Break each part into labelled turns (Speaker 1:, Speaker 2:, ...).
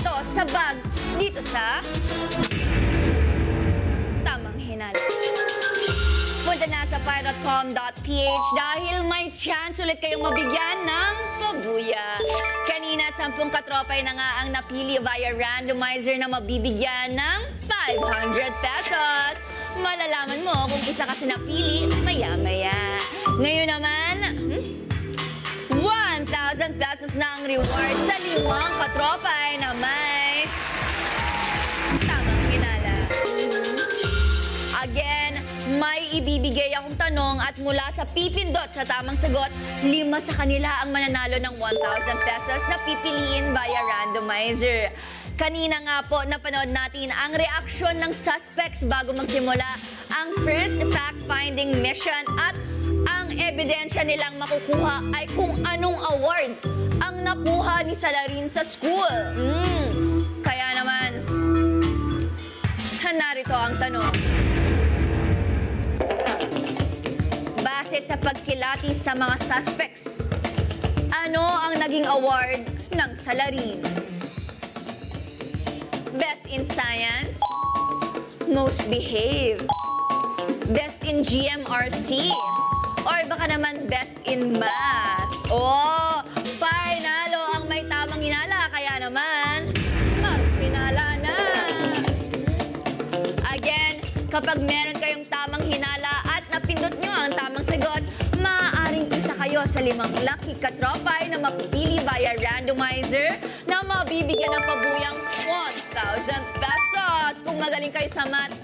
Speaker 1: to sa bag dito sa Tamang Hinala. Punta na sa pi.com.ph dahil may chance ulit kayong mabigyan ng pabuya. Kanina, 10 katropay na nga ang napili via randomizer na mabibigyan ng 500 pesos. Malalaman mo kung isa kasi napili maya-maya. Ngayon naman, 1,000 pesos na ang reward sa 5 katropay na may Tamang Hinala. Again, may ibibigay akong tanong at mula sa pipindot sa tamang sagot, 5 sa kanila ang mananalo ng 1,000 pesos na pipiliin via randomizer. Kanina nga po, napanood natin ang reaksyon ng suspects bago magsimula ang first fact-finding mission at ang ebidensya nilang makukuha ay kung anong award ang nakuha ni Salarin sa school. Kaya naman, narito ang tanong. Base sa pagkilatis sa mga suspects, ano ang naging award ng Salarin? Best in Science, Most Behaved, Best in GMRC, or baka naman Best in Math. Oh, panalo ang may tamang hinala, kaya naman, maghinala na. Again, kapag meron kayong tamang hinala at napindot nyo ang tamang sagot, maaaring isa kayo sa 5 lucky katropay na mapipili via randomizer na mabibigyan ng pabuyang 1,000 pesos. Kung magaling kayo sa math,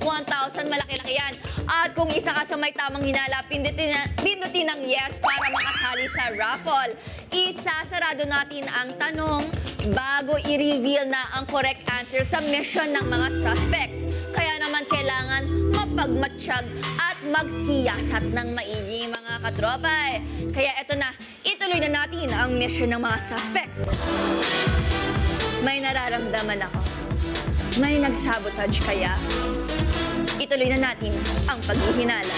Speaker 1: 1,000, malaki-laki yan. At kung isa ka sa may tamang hinala, pindutin ng yes para makasali sa raffle. Isasarado natin ang tanong bago i-reveal na ang correct answer sa mission ng mga suspects. Kaya naman kailangan mapagmatsyag at magsiyasat ng maigi, mga katropay. Kaya eto na, ituloy na natin ang mission ng mga suspects. May nararamdaman ako. May nagsabotage kaya. Ituloy na natin ang paghihinala.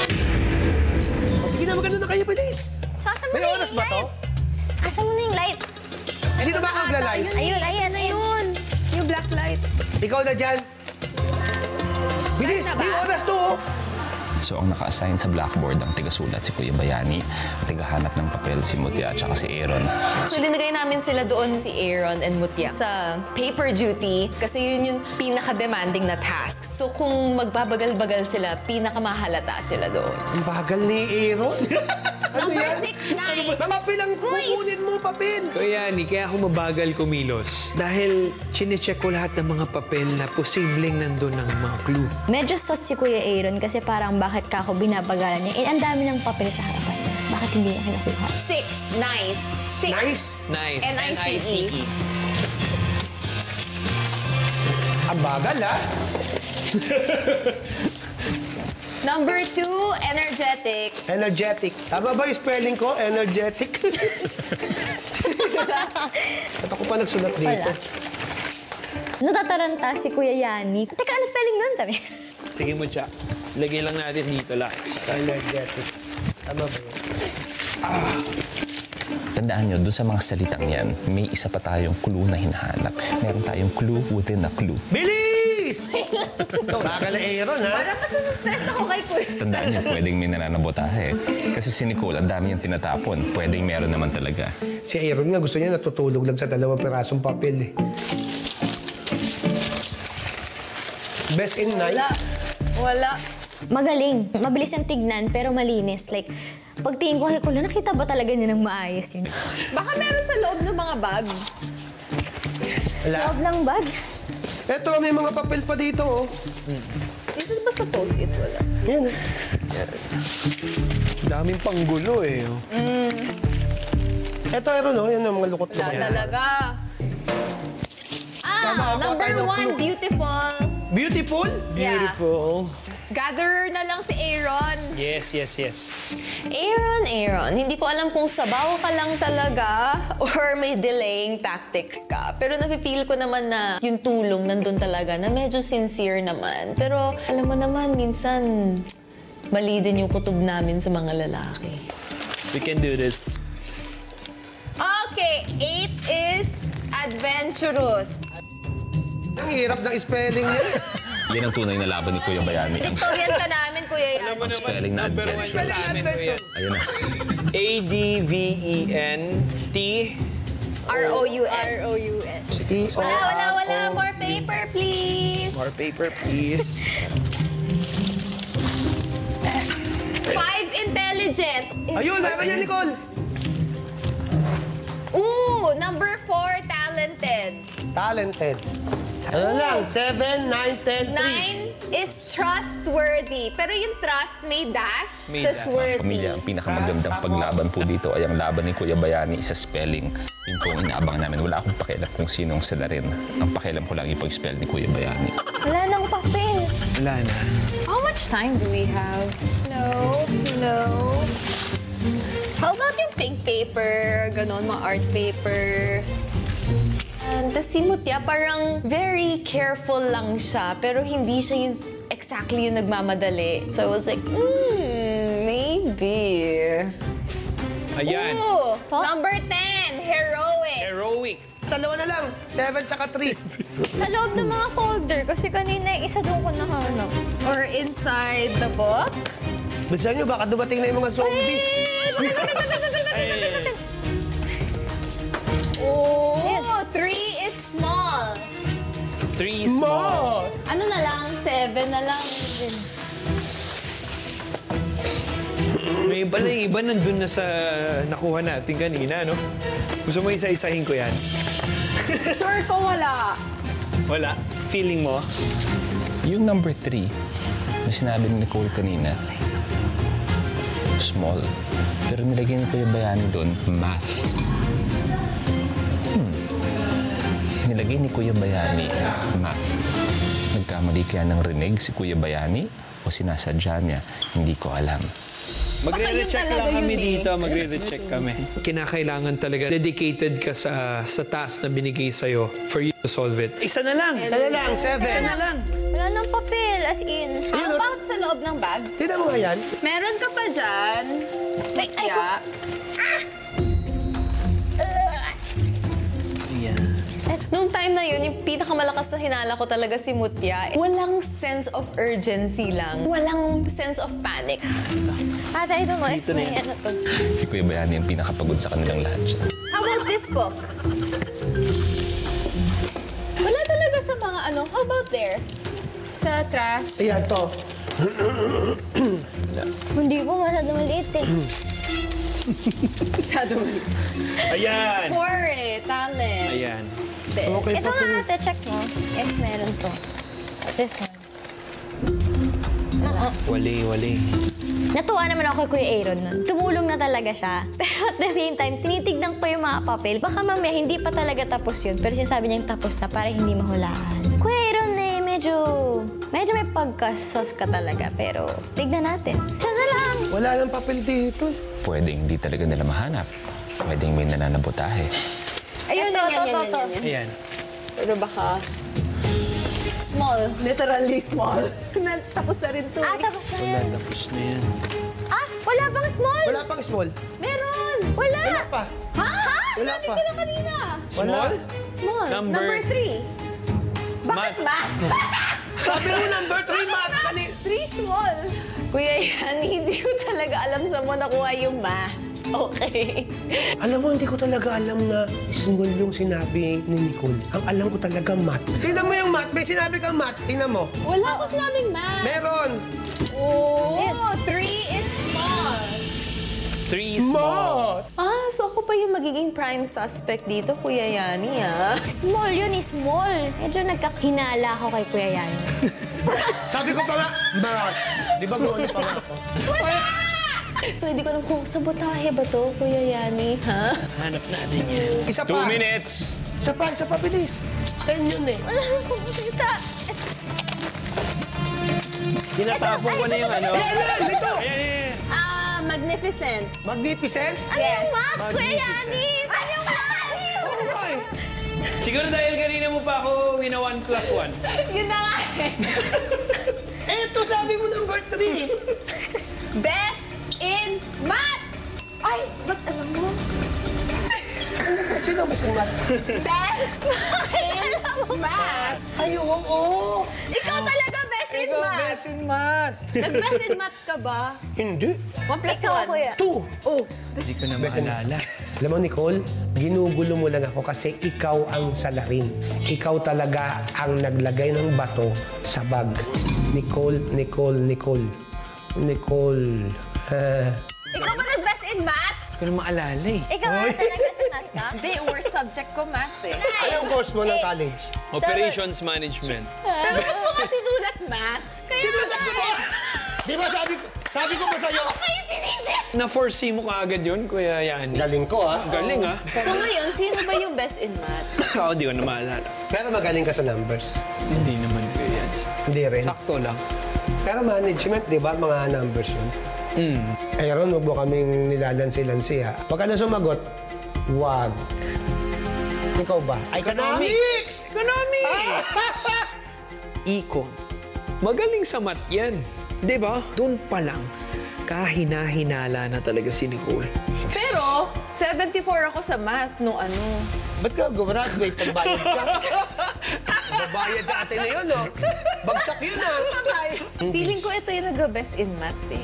Speaker 2: Sige na, maganda na kayo, bilis.
Speaker 3: Saan mo
Speaker 2: May
Speaker 3: na
Speaker 2: oras
Speaker 3: yung
Speaker 2: ba to?
Speaker 3: light? Asan mo na yung light?
Speaker 2: Sino ba ang light?
Speaker 3: Ayun.
Speaker 4: Yung black light.
Speaker 2: Ikaw na dyan. Bilis, may oras to.
Speaker 5: So ang naka-assign sa blackboard ang tigasulat si Kuya Bayani, tigahanap ng papel si Mutya at saka si Aaron.
Speaker 4: So, linagay namin sila doon, si Aaron and Mutya, sa paper duty kasi yun yung pinaka-demanding na task. So, kung magbabagal-bagal sila, pinakamahalata sila doon.
Speaker 2: Ang bagal ni Aaron. Ano yan?
Speaker 1: 69.
Speaker 2: Mga pilang kukunin mo, papel.
Speaker 6: Kuya Yani, kaya ako mabagal kumilos. Dahil chinecheck ko lahat ng mga papel na posibleng nandun ng mga clue.
Speaker 3: Medyo sus si Kuya Aaron kasi parang bakit ka ako binabagalan niya. Ang dami ng papel sa harapan niya. Bakit hindi niya kinakuha?
Speaker 4: 6, nice. 6.
Speaker 2: Nice.
Speaker 6: Nice.
Speaker 4: N-I-C-E.
Speaker 2: Ang bagal, ha?
Speaker 4: Number 2, energetic.
Speaker 2: Energetic. Tama ba yung spelling ko? Energetic. Ba't ako pa nagsulat dito?
Speaker 3: Natataranta si Kuya Yani. Teka, ano spelling nun? Sabi.
Speaker 6: Sige mo, Cha. Lagay lang natin dito lang.
Speaker 2: Energetic. Tama ba yun?
Speaker 5: Tandaan nyo, doon sa mga salitang yan, may isa pa tayong clue na hinahanap. Meron tayong clue within a clue.
Speaker 2: Bilis! Bagal na Aaron, ha?
Speaker 4: Parang mas-stress ako kay Kuya.
Speaker 5: Tandaan nyo, pwedeng may nananabotahe. Kasi si Nicole, ang dami niyang tinatapon. Pwedeng meron naman talaga.
Speaker 2: Si Aaron nga, gusto niya natutulog lang sa 2 pirasong papel, eh. Best in nice?
Speaker 4: Wala.
Speaker 3: Magaling. Mabilis ang tignan, pero malinis. Like, pagtingin ko kay Kuya, nakita ba talaga niya ng maayos yun?
Speaker 4: Baka meron sa loob ng mga bag.
Speaker 2: Wala.
Speaker 3: Loob ng bag.
Speaker 2: Eto, may mga papel pa dito, oh.
Speaker 4: Dito ba sa post-it wala?
Speaker 2: Yan.
Speaker 6: Daming panggulo eh.
Speaker 2: Eto, Aaron, oh. Yan ang mga lukot
Speaker 4: Wala
Speaker 2: ko.
Speaker 4: talaga.
Speaker 2: Tama ako,
Speaker 4: Number
Speaker 2: tayo ng
Speaker 4: 1,
Speaker 2: clue.
Speaker 4: beautiful.
Speaker 2: Beautiful?
Speaker 6: Beautiful.
Speaker 4: Gatherer na lang si Aaron.
Speaker 6: Yes, yes, yes.
Speaker 4: Aaron, hindi ko alam kung sabaw ka lang talaga or may delaying tactics ka. Pero napipil ko naman na yung tulong nandun talaga na medyo sincere naman. Pero alam mo naman, minsan mali din yung kutob namin sa mga lalaki.
Speaker 6: We can do this.
Speaker 4: Okay, 8 is adventurous.
Speaker 2: Ang hirap ng spelling niya.
Speaker 5: Yan ang tunay na laban ni Kuya Bayani. Ang
Speaker 4: Victorian ka namin, Kuya Yan.
Speaker 5: ang spelling na
Speaker 6: Number one
Speaker 5: adventure.
Speaker 6: sa amin ko yan.
Speaker 5: Ayun na.
Speaker 6: A-D-V-E-N-T.
Speaker 4: R-O-U-S.
Speaker 1: R-O-U-S.
Speaker 4: Wala. More paper, please.
Speaker 6: More paper, please.
Speaker 4: 5, intelligent.
Speaker 2: Ayun, meron yan, Nicole.
Speaker 4: Ooh, number 4, talented.
Speaker 2: Talented. Ano lang, 7, 9, 10, 3.
Speaker 4: 9 is trustworthy. Pero yung trust may dash,
Speaker 6: May
Speaker 4: tas
Speaker 6: dash.
Speaker 4: worthy.
Speaker 5: Pamilya, ang pinakamagandang paglaban po dito ay ang laban ni Kuya Bayani sa spelling. Yun po ang inaabangan namin. Wala akong pakialam kung sinong salarin. Ang pakialam ko lang yung pag-spell ni Kuya Bayani.
Speaker 3: Wala nang papel.
Speaker 6: Wala na.
Speaker 4: How much time do we have? No. How about yung pink paper, ganon, mga art paper? And tas si Mutya, parang very careful lang siya, pero hindi siya yung exactly yung nagmamadali. So I was like, maybe.
Speaker 6: Ayan.
Speaker 4: Ooh, number 10, heroic.
Speaker 6: Heroic.
Speaker 2: Dalawa na lang, 7 tsaka 3.
Speaker 3: Sa loob ng mga folder, kasi kanina yung isa doon ko nahanap.
Speaker 4: Or inside the book.
Speaker 2: Bilisan nyo, baka dumating na yung mga zombies.
Speaker 4: Oh, 3 is small.
Speaker 6: 3 small.
Speaker 4: Ano na lang? 7 na lang.
Speaker 6: May iba nandun na sa nakuha natin kanina, no? Gusto mo isa-isahin ko yan?
Speaker 4: Sure ko wala.
Speaker 6: Wala. Feeling mo?
Speaker 5: Yung number 3 na sinabi ni Nicole kanina, small. Pero nilagay ni Kuya Bayani doon, math. Nilagay ni Kuya Bayani, math. Nagkamali kaya ng rinig si Kuya Bayani o sinasadya niya? Hindi ko alam.
Speaker 6: Magre-recheck lang kami dito. Magre-recheck kami. Kinakailangan talaga dedicated ka sa task na binigay sa'yo for you to solve it. Isa na lang.
Speaker 2: Isa na lang, 7.
Speaker 6: lang.
Speaker 3: Wala nang papel, as in.
Speaker 4: How about sa loob ng bags?
Speaker 2: Sino mo nga yan?
Speaker 4: Meron ka pa dyan. Mutya. Nung time na yun, yung pinakamalakas na hinala ko talaga si Mutya. Walang sense of urgency lang. Walang sense of panic.
Speaker 3: Ate, I don't know if
Speaker 6: Dito na
Speaker 3: may
Speaker 6: yan.
Speaker 3: ano to.
Speaker 5: Si Kuya Bayani ang pinakapagod sa kanilang lahat siya.
Speaker 4: How about this book? Wala talaga sa mga ano. How about there? Sa trash?
Speaker 2: Ayan, to.
Speaker 3: Hindi po, masyado maliit eh.
Speaker 4: Masyado.
Speaker 6: Ayan.
Speaker 4: 4 talent.
Speaker 6: Ayan.
Speaker 2: Okay
Speaker 3: Ito
Speaker 2: pa
Speaker 3: nga ate, check mo. If meron to. This one.
Speaker 6: Wali.
Speaker 3: Natuwa naman ako kay Kuya Aaron nun. Tumulong na talaga siya. Pero at the same time, tinitignan ko yung mga papel. Baka mamaya hindi pa talaga tapos yun. Pero sinasabi niyang tapos na para hindi mahulaan. Kuya Aaron eh, medyo may pagkasas ka talaga. Pero tignan natin. Sana lang.
Speaker 2: Wala nang papel dito.
Speaker 5: Pwedeng hindi talaga nila mahanap. Pwedeng may nananabotahe.
Speaker 4: Ayun, yan.
Speaker 6: Ayan.
Speaker 4: Pero baka... Small. Literally small. Tapos na rin to.
Speaker 3: Tapos na yan.
Speaker 6: Tapos na yan.
Speaker 3: Wala pang small.
Speaker 2: Wala pang small.
Speaker 4: Meron!
Speaker 3: Wala.
Speaker 2: Wala pa.
Speaker 4: Ha?
Speaker 2: Wala
Speaker 4: Sinabi
Speaker 2: pa.
Speaker 4: ko na kanina.
Speaker 2: Wala.
Speaker 4: Small.
Speaker 6: Number-
Speaker 4: Number 3. Bakit math?
Speaker 2: Sabi mo number 3, math.
Speaker 4: 3 small. Kuya Yan, hindi ko talaga alam sa mo nakuha yung math. Okay.
Speaker 2: Alam mo, hindi ko talaga alam na small yung sinabi ni Nicole. Ang alam ko talaga math. Sino mo yung math? May sinabi kang math. Tingnan mo.
Speaker 4: Wala ko sinabing math.
Speaker 2: Meron.
Speaker 4: Oh, 3 is small.
Speaker 6: 3 small.
Speaker 4: So ako pa yung magiging prime suspect dito, Kuya Yani,
Speaker 3: Small yun eh, small. Medyo nagkahinala ako kay Kuya Yan.
Speaker 2: Sabi ko pa nga, math. Di ba gano'n pa nga ako?
Speaker 4: So hindi ko alam kung sabotahe ba to, Kuya Yani, ha?
Speaker 6: Hanap natin yan.
Speaker 2: Isa
Speaker 5: 2
Speaker 2: pa.
Speaker 5: minutes!
Speaker 2: Isa pa, bilis. 10 yun eh.
Speaker 3: Wala akong makita.
Speaker 6: Tinatapon ko na yung ano.
Speaker 2: Ayan, ito.
Speaker 6: Ayan.
Speaker 4: Magnificent.
Speaker 2: Magnificent.
Speaker 3: Ano yung math, Kuya
Speaker 6: Magnificent.
Speaker 3: Yani? Ano yung math?
Speaker 2: Ay.
Speaker 6: Siguro dahil kanina mo pa ako wina 1 plus 1.
Speaker 4: Yun na nga eh.
Speaker 2: Eto, sabi mo number 3.
Speaker 4: Best in math! Ay, ba't alam mo?
Speaker 2: Sino ang best in math?
Speaker 4: Best in math!
Speaker 2: Ay, Ay, oo.
Speaker 4: Ikaw talaga best in
Speaker 6: Ikaw,
Speaker 4: math.
Speaker 6: best in math.
Speaker 4: Nag-best in math ka ba?
Speaker 2: Hindi.
Speaker 4: 1 plus
Speaker 3: Ikaw,
Speaker 4: 1.
Speaker 3: kuya.
Speaker 2: 2. Oh.
Speaker 6: Hindi ko na maalala.
Speaker 2: Alam mo, Nicole, ginugulo mo lang ako kasi ikaw ang salarin. Ikaw talaga ang naglagay ng bato sa bag. Nicole.
Speaker 4: Ikaw ba nag-best in math?
Speaker 6: Hindi ko na maalala eh.
Speaker 3: Ikaw ba talaga sa math ka?
Speaker 4: Hindi, worst subject ko math eh.
Speaker 2: Anong course mo ng college?
Speaker 6: Operations management.
Speaker 4: Pero gusto ko sinulat math. Kaya
Speaker 2: Di ba sabi ko ba sa'yo?
Speaker 6: Na-foresee mo kaagad yun, Kuya Yani.
Speaker 2: Galing ko, ha?
Speaker 6: Galing ah.
Speaker 4: So ngayon, sino ba yung best in math?
Speaker 6: Ako, hindi ko na maalala.
Speaker 2: Pero magaling ka sa numbers.
Speaker 6: Hindi naman, Kuya Yan.
Speaker 2: Hindi rin.
Speaker 6: Sakto lang.
Speaker 2: Pero management, di ba? Mga numbers yun. Eh, Ron, huwag mo kaming nilalansi-lansi, ha? Pag ka na sumagot, wag. Ikaw ba? Economics!
Speaker 6: Econ. Magaling sa math yan. Di ba? Doon pa lang, kahina-hinala na talaga si Nicole.
Speaker 4: Pero, 74 ako sa math nung ano.
Speaker 2: Ba't ka graduate? Nagbayad ka? Nagbayad ka ate na yun, no? Bagsak yun, ha?
Speaker 4: Feeling ko ito yung nag-best in math eh.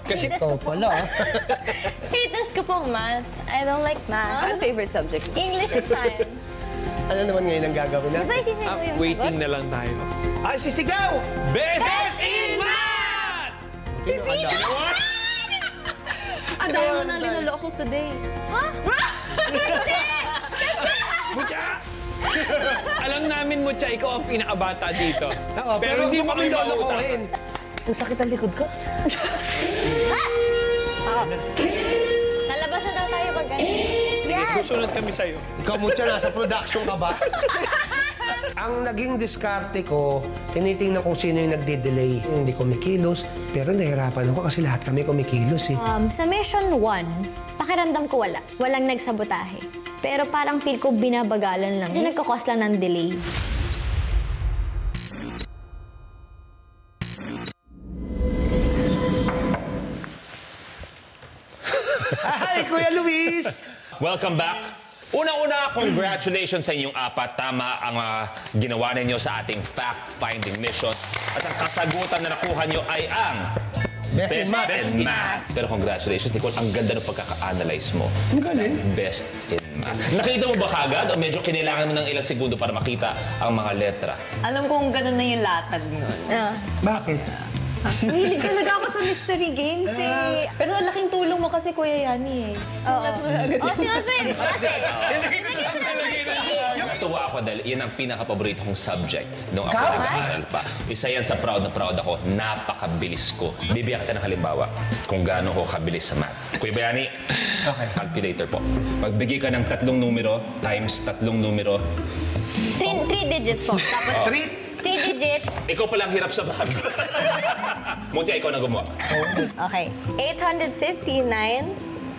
Speaker 6: Kasi
Speaker 2: Ikaw pala, ha?
Speaker 3: Fitness ko pong math. I don't like math.
Speaker 4: Ano favorite subject mo?
Speaker 3: English and science.
Speaker 2: Ano naman ngayon ang gagawin
Speaker 3: Di ba
Speaker 2: natin?
Speaker 3: isisay ko yung
Speaker 6: waiting
Speaker 3: sagot?
Speaker 6: na lang tayo.
Speaker 2: Ay, sisigaw!
Speaker 6: Best in math!
Speaker 2: Hindi na!
Speaker 4: Ang dami mo nang linuloko today.
Speaker 6: Mucha! Alam namin, Mucha, ikaw ang pinakabata dito.
Speaker 2: Oo, pero hindi mo kami
Speaker 6: mautak.
Speaker 2: lolokohin. Ang sakit ang likod ko.
Speaker 3: Nalabas na daw tayo pag ganyan. Yes!
Speaker 6: Susunod kami sa'yo.
Speaker 2: Ikaw, Mucha, nasa production ka ba? Ang naging diskarte ko, tinitingnan kung sino yung nagde-delay. Hindi kumikilos, pero nahirapan ako kasi lahat kami kumikilos eh.
Speaker 3: Sa mission 1, pakiramdam ko wala. Walang nagsabotahe. Pero parang feel ko binabagalan lang. Yung nagkakos lang ng delay.
Speaker 2: Hi, Kuya Luis!
Speaker 5: Welcome back. Unang-una, congratulations sa inyong apat. Tama ang ginawa ninyo sa ating fact-finding mission. At ang kasagutan na nakuha nyo ay ang
Speaker 2: Best in math.
Speaker 5: in math. Pero congratulations, Nicole. Ang ganda ng pagkaka-analyze mo.
Speaker 2: Ang galing.
Speaker 5: Best in math. Nakita mo ba kagad o medyo kinailangan mo ng ilang segundo para makita ang mga letra?
Speaker 4: Alam kong ganun na yung latag nun.
Speaker 2: Bakit?
Speaker 4: Mahilig talaga ako sa mystery games eh. Pero laking tulong mo kasi Kuya Yani eh. Sulat mo na agad.
Speaker 3: Sinusunod dati.
Speaker 5: Natuwa ako dahil yan ang pinaka-paborito kong subject nung ako nag-aaral pa. Isa yan sa proud na proud ako. Napakabilis ko. Bibigyan kita ng halimbawa kung gaano ko kabilis sa math. Kuya Bayani, calculator po. Magbigay ka ng 3 numero times 3 numero.
Speaker 3: 3 digits po. Tapos
Speaker 2: Street?
Speaker 3: 3 digits.
Speaker 5: Ikaw palang hirap sa math. Muntia, ikaw na gumawa.
Speaker 3: Okay. 859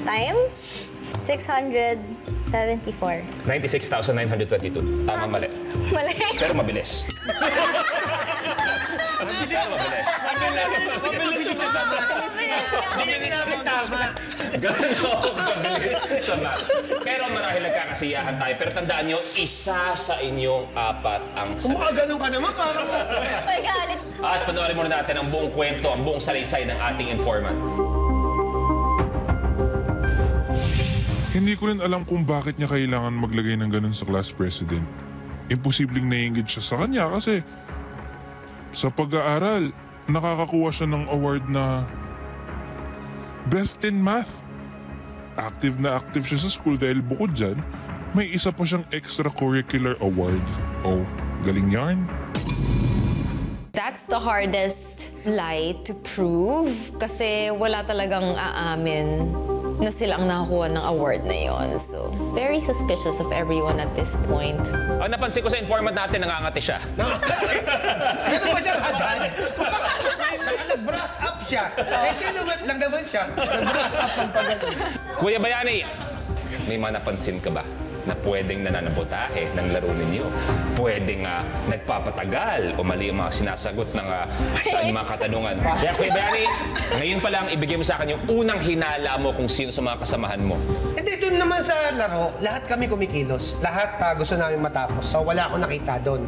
Speaker 3: times 674.
Speaker 5: 96,922. Tama, mali.
Speaker 3: Mali.
Speaker 5: Pero mabilis. Pero mabilis. Ganun ako kabilis sa math. Pero marahil nagkakasiyahan tayo. Pero tandaan nyo, isa sa inyong 4 ang sagot.
Speaker 2: Kumakaganong ka naman, parang...
Speaker 3: May galit.
Speaker 5: At panoorin muna natin ang buong kwento, ang buong salaysay ng ating informant.
Speaker 7: Hindi ko rin alam kung bakit niya kailangan maglagay ng ganun sa class president. Imposibleng naiingit siya sa kanya kasi sa pag-aaral, nakakakuha siya ng award na Best in Math. Active na active siya sa school dahil bukod dyan, may isa pa siyang extracurricular award. Oh, galing yarn.
Speaker 4: That's the hardest lie to prove kasi wala talagang aamin na sila ang nakakuha ng award na yon. So, very suspicious of everyone at this point.
Speaker 5: Ang napansin ko sa informant natin, nangangati siya.
Speaker 2: Meron ba siyang hadan? Saka nag-brush up siya. Eh, silhouette lang naman siya. Nag-brush up ang pagdating.
Speaker 5: Kuya Bayani, may mga napansin ka ba? na pwedeng nananabotahe ng laro ninyo. Pwedeng nagpapatagal o mali ang mga sinasagot ng sa inyong mga katanungan. Kaya Kuya Bayani, ngayon pa lang ibigay mo sa akin yung unang hinala mo kung sino sa mga kasamahan mo.
Speaker 2: Hindi, doon naman sa laro, lahat kami kumikilos. Lahat gusto namin matapos. So wala akong nakita doon.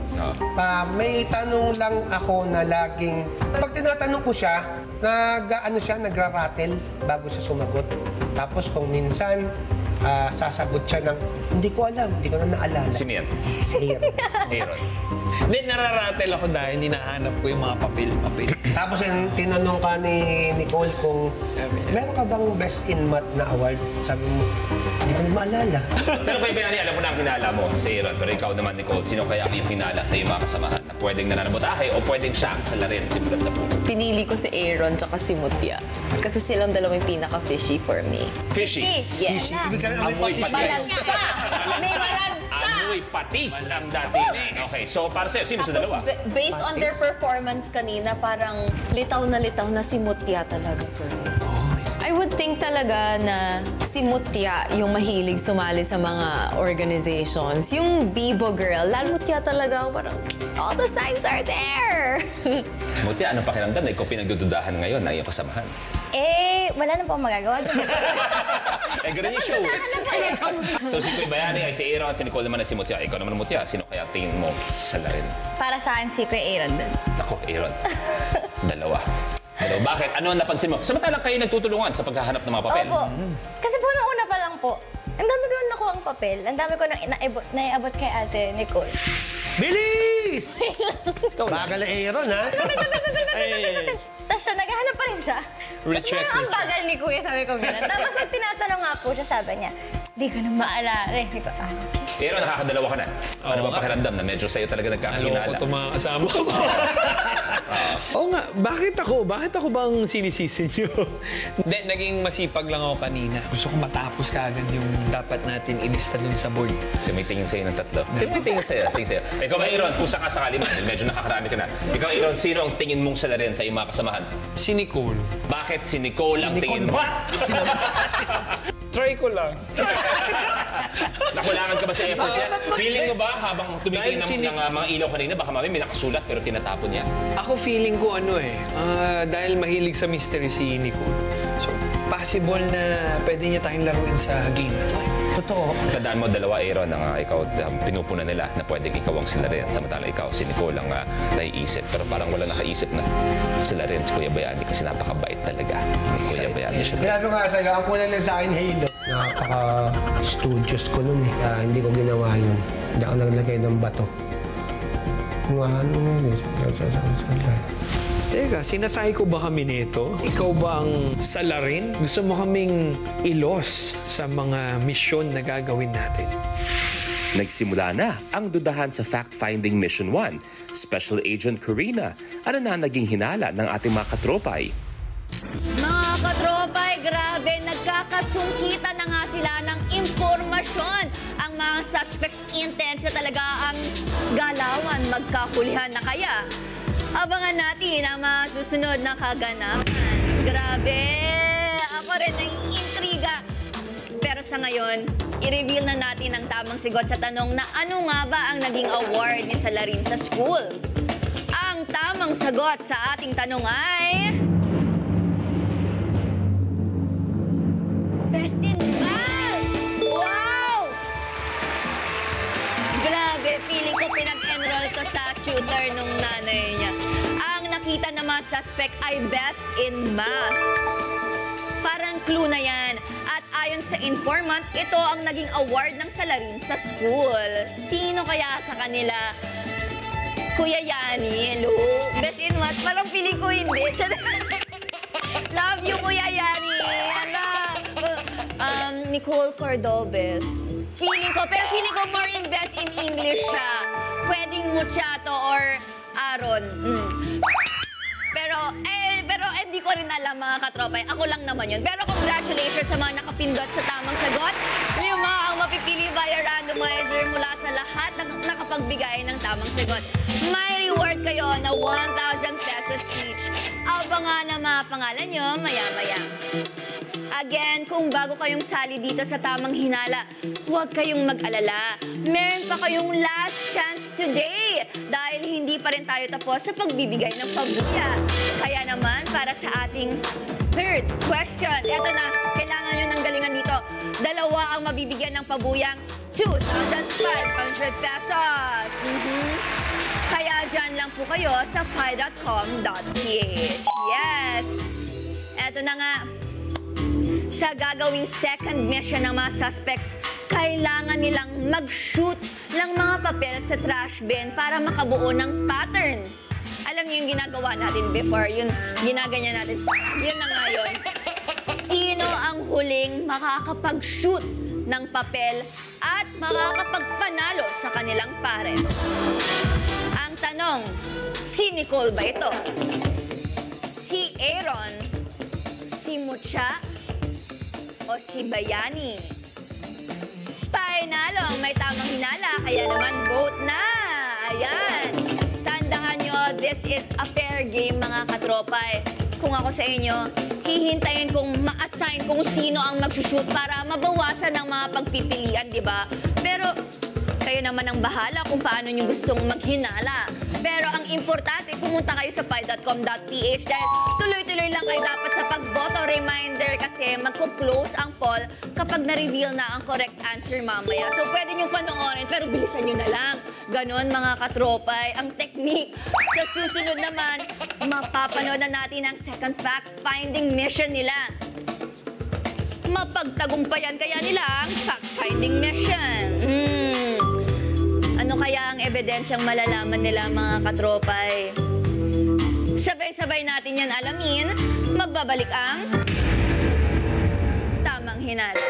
Speaker 2: May tanong lang ako na laging, pag tinatanong ko siya, nagra-rattle bago siya sumagot. Tapos kung minsan, sasagot siya ng, hindi ko alam, hindi ko na naalala.
Speaker 5: Sino yan?
Speaker 2: Si Aaron.
Speaker 5: Aaron.
Speaker 6: Hindi, nararatel ako dahil hinahanap ko yung mga papel.
Speaker 2: Tapos tinanong ka ni Nicole kung, meron ka bang best in math na award? Sabi mo, hindi ko na maalala.
Speaker 5: Pero Kuya Bayani, alam mo na ang hinala mo si Aaron. Pero ikaw naman, Nicole, sino kaya yung hinala sa iyong mga kasamahan na pwedeng nananabotahe o pwedeng siya ang salarin simulat sa puno?
Speaker 4: Pinili ko si Aaron tsaka si Mutya. Kasi silang dalawang pinaka-fishy for me.
Speaker 5: Fishy.
Speaker 4: Yes.
Speaker 2: Ibig sabihin,
Speaker 5: Amoy patis.
Speaker 4: May balansa!
Speaker 5: Amoy patis ang dating. Okay, so para sa'yo, sino sa dalawa?
Speaker 4: Based on their performance kanina, parang litaw na si Mutya talaga for me. I would think talaga na si Mutya yung mahilig sumali sa mga organizations. Yung Bibo girl, lalo Mutya talaga parang all the signs are there.
Speaker 5: Mutya, anong pakiramdam na ikaw pinagdududahan ngayon na iyong kasamahan?
Speaker 3: Wala na po akong magagawa.
Speaker 5: Ganun yung show. So si Kuya Bayani ay si Aaron, si Nicole naman ay si Mutya. Ikaw naman Mutya, sino kaya tingin mo salarin?
Speaker 3: Para sa akin, si Kuya Aaron din.
Speaker 5: Ako, Aaron. Dalawa. Bakit? Ano ang napansin mo? Samantalang kayo nagtutulungan sa paghahanap ng mga papel.
Speaker 3: Opo. Kasi po nung una pa lang po, ang dami ko nang nakuha ang papel. Ang dami ko nang naiabot kay Ate Nicole.
Speaker 2: Bilis! Bagal na Aaron, ha?
Speaker 3: Tapos siya, naghahanap pa rin siya.
Speaker 6: Recheck.
Speaker 3: Ang bagal ni Kuya, sabi ko gano'n. Tapos pag tinatanong nga po siya, sabi niya, di ko na maalala. Sabi ko, okay.
Speaker 5: Aaron, nakakadalawa ka na. Ano ba pakiramdam na medyo sa'yo talaga nagkakahinala?
Speaker 6: Alam ko itong mga kasama ko. Oo nga, bakit ako bang sinisisi niyo? Hindi, naging masipag lang ako kanina. Gusto ko matapos kaagad yung dapat natin ilista dun sa board.
Speaker 5: Tumitingin sa'yo ng tatlo. Tumitingin sa'yo. Ikaw ba, Aaron, kung sakasakali man, medyo nakakarami ka na. Ikaw, Aaron, sino ang tingin mong salarin sa iyong mga kasamahan?
Speaker 6: Si Nicole.
Speaker 5: Bakit si Nicole ang tingin mo?
Speaker 6: Try ko lang.
Speaker 5: Nakulangan ka ba sa effort niya? Feeling mo ba habang tumitingin ng mga ilaw kanina, baka mami may nakasulat pero tinatapon niya?
Speaker 6: Ako feeling ko dahil mahilig sa mystery si Nicole. So, possible na pwede niya tayong laruin sa game na to.
Speaker 2: Totoo.
Speaker 5: Tandaan mo, dalawa, Aaron, ang ikaw pinupuna nila na pwedeng ikaw ang sila rin. Samantala ikaw, si Nicole ang naiisip. Pero parang wala nakaisip na sila rin si Kuya Bayani kasi napakabait talaga. Kuya Bayani siya.
Speaker 2: Grabe nga sa'yo, ang kulang lang sa akin, Halo. Napaka-studios ko nun eh. Hindi ko ginawa yun. Hindi ako naglagay ng bato. Kung ano nga yun.
Speaker 6: Teka, sinasabi ko ba kami nito? Ikaw ba ang salarin? Gusto mo kaming ilos sa mga misyon na gagawin natin?
Speaker 5: Nagsimula na ang dudahan sa Fact-Finding Mission 1. Special Agent Karina, ano na naging hinala ng ating mga katropay?
Speaker 1: Mga katropay, grabe, nagkakasungkitan na nga sila ng impormasyon. Ang mga suspects intense na talaga ang galawan, magkahulihan na kaya. Abangan natin ang mga susunod na kaganapan. Grabe! Ako rin naiintriga. Pero sa ngayon, i-reveal na natin ang tamang sigot sa tanong na ano nga ba ang naging award ni Salarin sa school. Ang tamang sagot sa ating tanong ay... Best in Math! Wow! Grabe, feeling ko pinag-enroll ko sa tutor nung nanay niya. Ang nakita na mga suspect ay Best in Math. Parang clue na yan. At ayon sa informant, ito ang naging award ng Salarin sa school. Sino kaya sa kanila? Kuya Yani, hello? Best in Math? Parang feeling ko hindi. Love you, Kuya Yani. Nicole Cordobes. Feeling ko more in Best in English siya. Pwedeng Muchato or Aaron. Pero hindi ko rin alam, mga katropay. Ako lang naman yun. Pero congratulations sa mga nakapindot sa tamang sagot. Yung mga ang mapipili via randomizer mula sa lahat na nakapagbigay ng tamang sagot. May reward kayo na 1,000 pesos each. Abangan ang mga pangalan nyo maya-maya. Again, kung bago kayong sali dito sa Tamang Hinala, huwag kayong mag-alala. Meron pa kayong last chance today dahil hindi pa rin tayo tapos sa pagbibigay ng pabuya. Kaya naman, para sa ating third question, eto na, kailangan nyo ng galingan dito. Dalawa ang mabibigyan ng pabuyang 2,500 pesos. Kaya dyan lang po kayo sa pi.com.ph. Yes! Eto na nga. Sa gagawing second mission ng mga suspects, kailangan nilang mag-shoot ng mga papel sa trash bin para makabuo ng pattern. Alam niyo yung ginagawa natin before, yung ginaganyan natin. Yun na nga yun. Sino ang huling makakapag-shoot ng papel at makakapagpanalo sa kanilang pares? Ang tanong, si Nicole ba ito? Si Aaron? Si Mucha? O si Bayani? Panalo ang may tamang hinala, kaya naman vote na! Ayan! Tandaan nyo, this is a fair game mga katropay. Kung ako sa inyo, hihintayin kong ma-assign kung sino ang magsushoot para mabawasan ang mga pagpipilian, di ba? Pero kayo naman ang bahala kung paano nyo gustong maghinala. Pero ang importante, pumunta kayo sa pi.com.ph dahil tuloy-tuloy lang kayo dapat sa pagboto. Reminder kasi magko-close ang poll kapag na-reveal na ang correct answer mamaya. So pwede nyo panoorin pero bilisan nyo na lang. Ganon mga katropay ang technique. Sa susunod naman, mapapanood na natin ang second fact-finding mission nila. Mapagtagumpayan kaya nila ang fact-finding mission. Ano kaya ang ebidensyang malalaman nila mga katropay? Sabay-sabay natin yan alamin. Magbabalik ang Tamang Hinala.